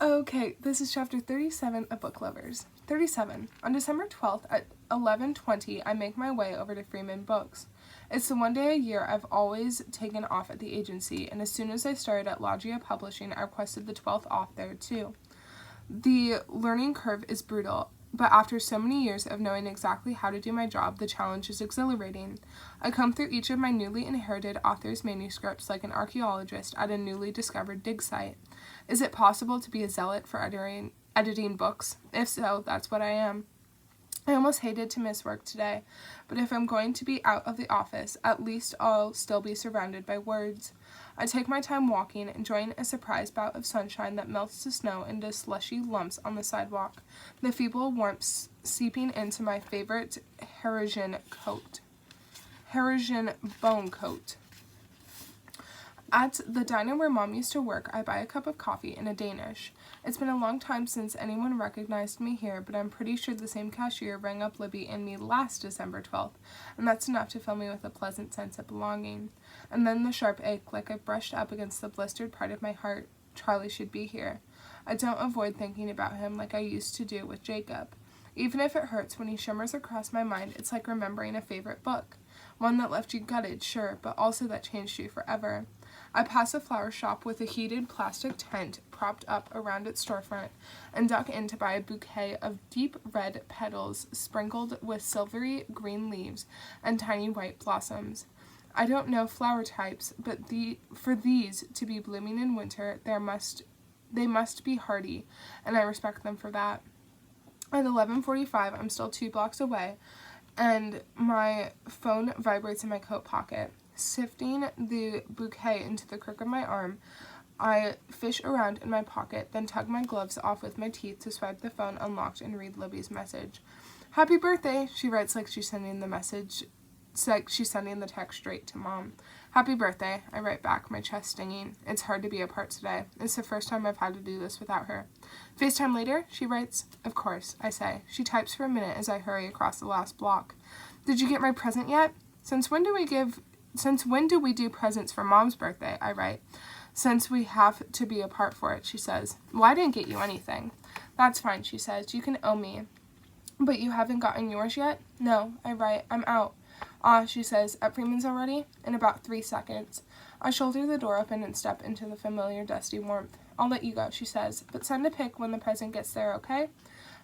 Okay, this is chapter 37 of Book Lovers. 37. On December 12th at 11:20, I make my way over to Freeman Books. It's the one day a year I've always taken off at the agency, and as soon as I started at Logia Publishing, I requested the 12th off there too. The learning curve is brutal, but after so many years of knowing exactly how to do my job, the challenge is exhilarating. I come through each of my newly inherited author's manuscripts like an archaeologist at a newly discovered dig site. Is it possible to be a zealot for editing books? If so, that's what I am. I almost hated to miss work today, but if I'm going to be out of the office, at least I'll still be surrounded by words. I take my time walking, enjoying a surprise bout of sunshine that melts the snow into slushy lumps on the sidewalk, the feeble warmth seeping into my favorite Harrigan bone coat. At the diner where Mom used to work, I buy a cup of coffee and a Danish. It's been a long time since anyone recognized me here, but I'm pretty sure the same cashier rang up Libby and me last December 12th, and that's enough to fill me with a pleasant sense of belonging. And then the sharp ache, like I brushed up against the blistered part of my heart. Charlie should be here. I don't avoid thinking about him like I used to do with Jacob. Even if it hurts when he shimmers across my mind, it's like remembering a favorite book. One that left you gutted, sure, but also that changed you forever. I pass a flower shop with a heated plastic tent propped up around its storefront and duck in to buy a bouquet of deep red petals sprinkled with silvery green leaves and tiny white blossoms. I don't know flower types, but for these to be blooming in winter, they must be hardy, and I respect them for that. At 11:45, I'm still 2 blocks away, and my phone vibrates in my coat pocket. Sifting the bouquet into the crook of my arm, I fish around in my pocket, then tug my gloves off with my teeth to swipe the phone unlocked and read Libby's message. "Happy birthday," she writes like she's sending the message. It's like she's sending the text straight to Mom. "Happy birthday," I write back, my chest stinging. It's hard to be apart today. It's the first time I've had to do this without her. "FaceTime later?" she writes. "Of course," I say. She types for a minute as I hurry across the last block. "Did you get my present yet?" Since when do we do presents for Mom's birthday?" I write. "Since we have to be apart for it," she says. "Well, I didn't get you anything." "That's fine," she says. "You can owe me." "But you haven't gotten yours yet?" "No," I write. "I'm out." "Ah," she says. "At Freeman's already?" "In about 3 seconds." I shoulder the door open and step into the familiar dusty warmth. "I'll let you go," she says, "but send a pic when the present gets there, okay?"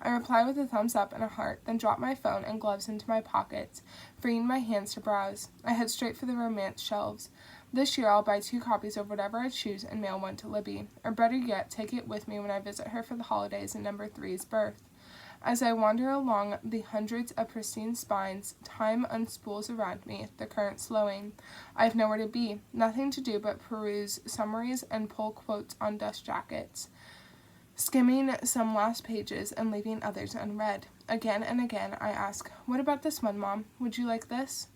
I reply with a thumbs up and a heart, then drop my phone and gloves into my pockets, freeing my hands to browse. I head straight for the romance shelves. This year I'll buy 2 copies of whatever I choose and mail one to Libby, or better yet, take it with me when I visit her for the holidays and number 3's birth. As I wander along the hundreds of pristine spines, time unspools around me, the current slowing. I have nowhere to be, nothing to do but peruse summaries and pull quotes on dust jackets, skimming some last pages and leaving others unread. Again and again I ask, "What about this one, Mom? Would you like this?"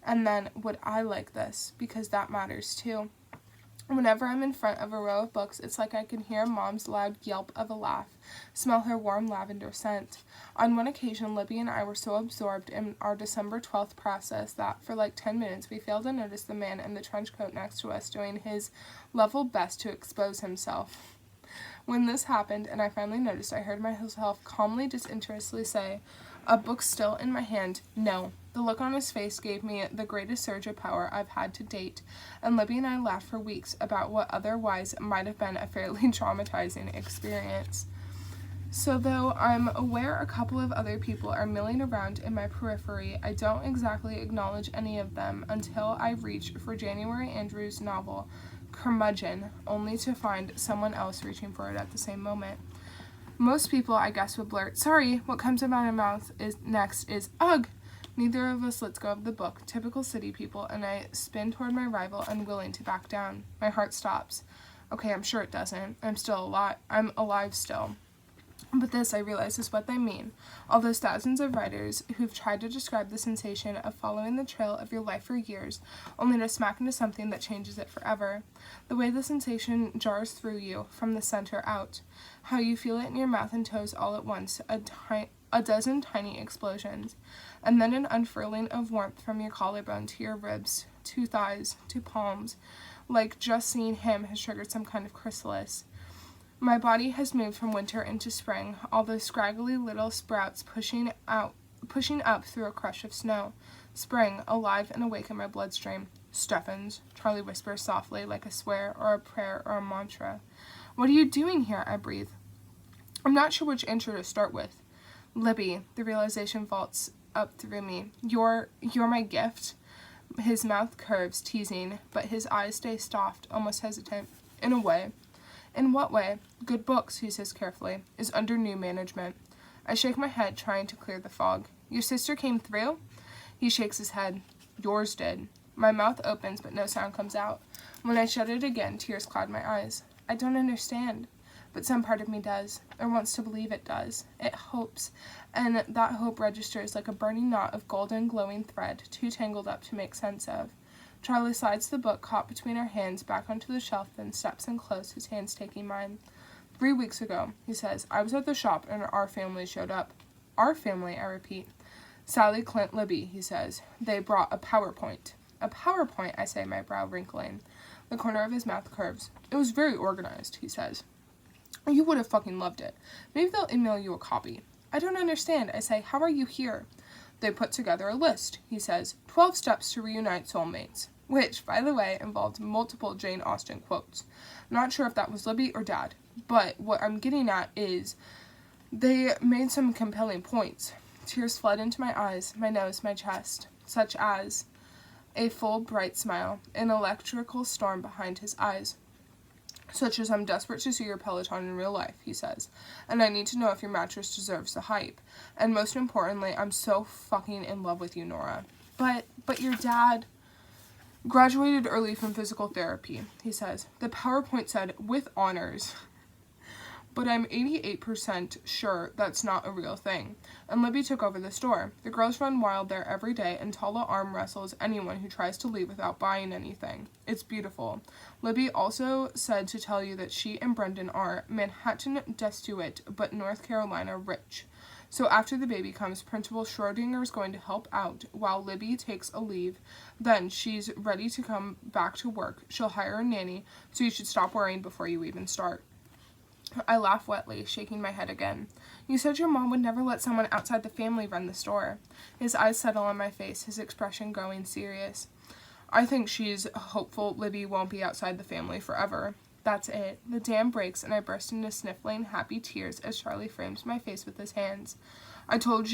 And then, "Would I like this?" Because that matters too. Whenever I'm in front of a row of books, it's like I can hear Mom's loud yelp of a laugh, smell her warm lavender scent. On one occasion, Libby and I were so absorbed in our December 12th process that for like 10 minutes we failed to notice the man in the trench coat next to us doing his level best to expose himself. When this happened, and I finally noticed, I heard myself calmly, disinterestedly say, "A book still in my hand, no." The look on his face gave me the greatest surge of power I've had to date, and Libby and I laughed for weeks about what otherwise might have been a fairly traumatizing experience. So though I'm aware a couple of other people are milling around in my periphery, I don't exactly acknowledge any of them until I reach for January Andrews' novel, Curmudgeon, only to find someone else reaching for it at the same moment. Most people, I guess, would blurt, "Sorry," what comes out of my mouth next is, "Ugh!" Neither of us lets go of the book, typical city people, and I spin toward my rival, unwilling to back down. My heart stops. Okay, I'm sure it doesn't. I'm alive still. But this, I realize, is what they mean. All those thousands of writers who've tried to describe the sensation of following the trail of your life for years, only to smack into something that changes it forever. The way the sensation jars through you, from the center out. How you feel it in your mouth and toes all at once, a dozen tiny explosions. And then an unfurling of warmth from your collarbone to your ribs, to thighs, to palms, like just seeing him has triggered some kind of chrysalis. My body has moved from winter into spring, all those scraggly little sprouts pushing up through a crush of snow. Spring, alive and awake in my bloodstream. Steffens, Charlie whispers softly, like a swear or a prayer or a mantra. What are you doing here? I breathe. I'm not sure which intro to start with. Libby, the realization vaults up through me. You're my gift. His mouth curves, teasing, but his eyes stay soft, almost hesitant. In a way. In what way? Good Books, he says carefully, is under new management. I shake my head, trying to clear the fog. Your sister came through? He shakes his head. Yours did. My mouth opens, but no sound comes out. When I shut it again, tears cloud my eyes. I don't understand. But some part of me does, or wants to believe it does. It hopes, and that hope registers like a burning knot of golden, glowing thread, too tangled up to make sense of. Charlie slides the book caught between our hands back onto the shelf, then steps in close, his hands taking mine. 3 weeks ago, he says, I was at the shop and our family showed up. Our family, I repeat. Sally, Clint, Libby, he says. They brought a PowerPoint. A PowerPoint, I say, my brow wrinkling. The corner of his mouth curves. It was very organized, he says. You would have fucking loved it. Maybe they'll email you a copy. I don't understand, I say. How are you here? They put together a list, he says. 12 steps to reunite soulmates. Which, by the way, involved multiple Jane Austen quotes. Not sure if that was Libby or Dad, but what I'm getting at is they made some compelling points. Tears flood into my eyes, my nose, my chest, such as a full, bright smile, an electrical storm behind his eyes. Such as I'm desperate to see your Peloton in real life, he says, and I need to know if your mattress deserves the hype. And most importantly, I'm so fucking in love with you, Nora. But your dad graduated early from physical therapy, he says. The PowerPoint said, with honors. But I'm 88% sure that's not a real thing. And Libby took over the store. The girls run wild there every day, and Tala arm wrestles anyone who tries to leave without buying anything. It's beautiful. Libby also said to tell you that she and Brendan are Manhattan destitute, but North Carolina rich. So after the baby comes, Principal Schrodinger is going to help out while Libby takes a leave. Then she's ready to come back to work. She'll hire a nanny, so you should stop worrying before you even start. I laugh wetly, shaking my head again. You said your mom would never let someone outside the family run the store. His eyes settle on my face, his expression growing serious. I think she's hopeful Libby won't be outside the family forever. That's it. The dam breaks, and I burst into sniffling, happy tears as Charlie frames my face with his hands. I told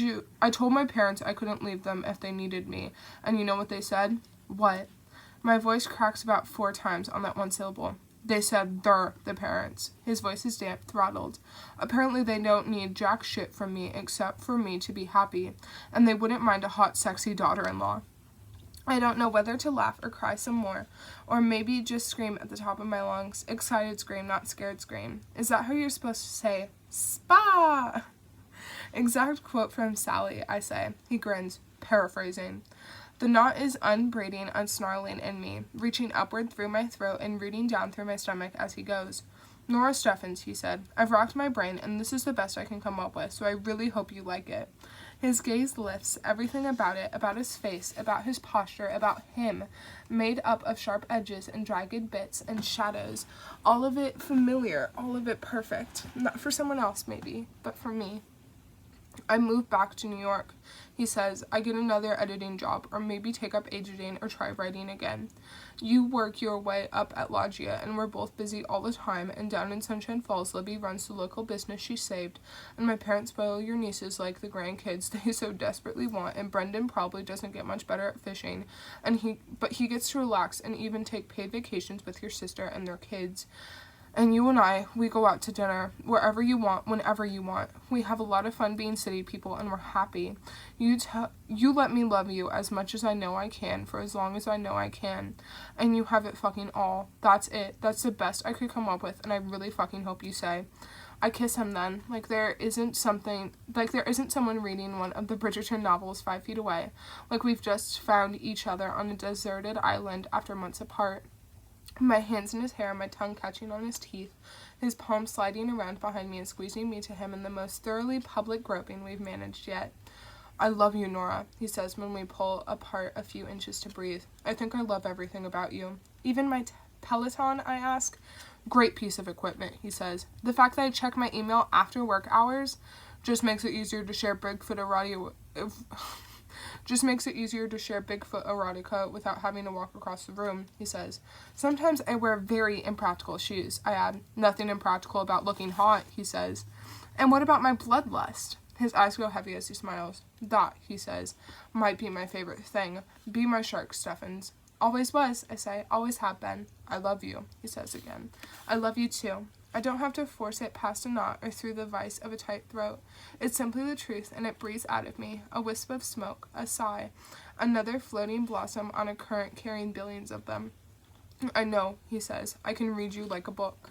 my parents I couldn't leave them if they needed me, and you know what they said? What? My voice cracks about 4 times on that one syllable. They said they're the parents. His voice is damp, throttled. Apparently they don't need jack shit from me except for me to be happy, and they wouldn't mind a hot, sexy daughter-in-law. I don't know whether to laugh or cry some more, or maybe just scream at the top of my lungs. Excited scream, not scared scream. Is that how you're supposed to say, spa? Exact quote from Sally, I say. He grins, paraphrasing. The knot is unbraiding, unsnarling in me, reaching upward through my throat and rooting down through my stomach as he goes. Nora Steffens, he said. I've racked my brain, and this is the best I can come up with, so I really hope you like it. His gaze lifts, everything about it, about his face, about his posture, about him, made up of sharp edges and jagged bits and shadows. All of it familiar, all of it perfect. Not for someone else, maybe, but for me. I move back to New York, he says. I get another editing job, or maybe take up editing or try writing again. You work your way up at Loggia, and we're both busy all the time, and down in Sunshine Falls, Libby runs the local business she saved, and my parents spoil your nieces like the grandkids they so desperately want, and Brendan probably doesn't get much better at fishing, but he gets to relax and even take paid vacations with your sister and their kids. And you and I, we go out to dinner, wherever you want, whenever you want. We have a lot of fun being city people, and we're happy. You let me love you as much as I know I can, for as long as I know I can. And you have it fucking all. That's it. That's the best I could come up with, and I really fucking hope you say. I kiss him then, like there isn't someone reading one of the Bridgerton novels 5 feet away, like we've just found each other on a deserted island after months apart. My hands in his hair, my tongue catching on his teeth, his palm sliding around behind me and squeezing me to him in the most thoroughly public groping we've managed yet. I love you, Nora, he says when we pull apart a few inches to breathe. I think I love everything about you. Even my Peloton, I ask. Great piece of equipment, he says. The fact that I check my email after work hours just makes it easier to share Bigfoot erotica without having to walk across the room, he says. Sometimes I wear very impractical shoes, I add. Nothing impractical about looking hot, he says. And what about my bloodlust? His eyes go heavy as he smiles. That, he says, might be my favorite thing. Be my shark, Steffens. Always was, I say. Always have been. I love you, he says again. I love you too. I don't have to force it past a knot or through the vice of a tight throat. It's simply the truth, and it breathes out of me, a wisp of smoke, a sigh, another floating blossom on a current carrying billions of them. I know, he says. I can read you like a book.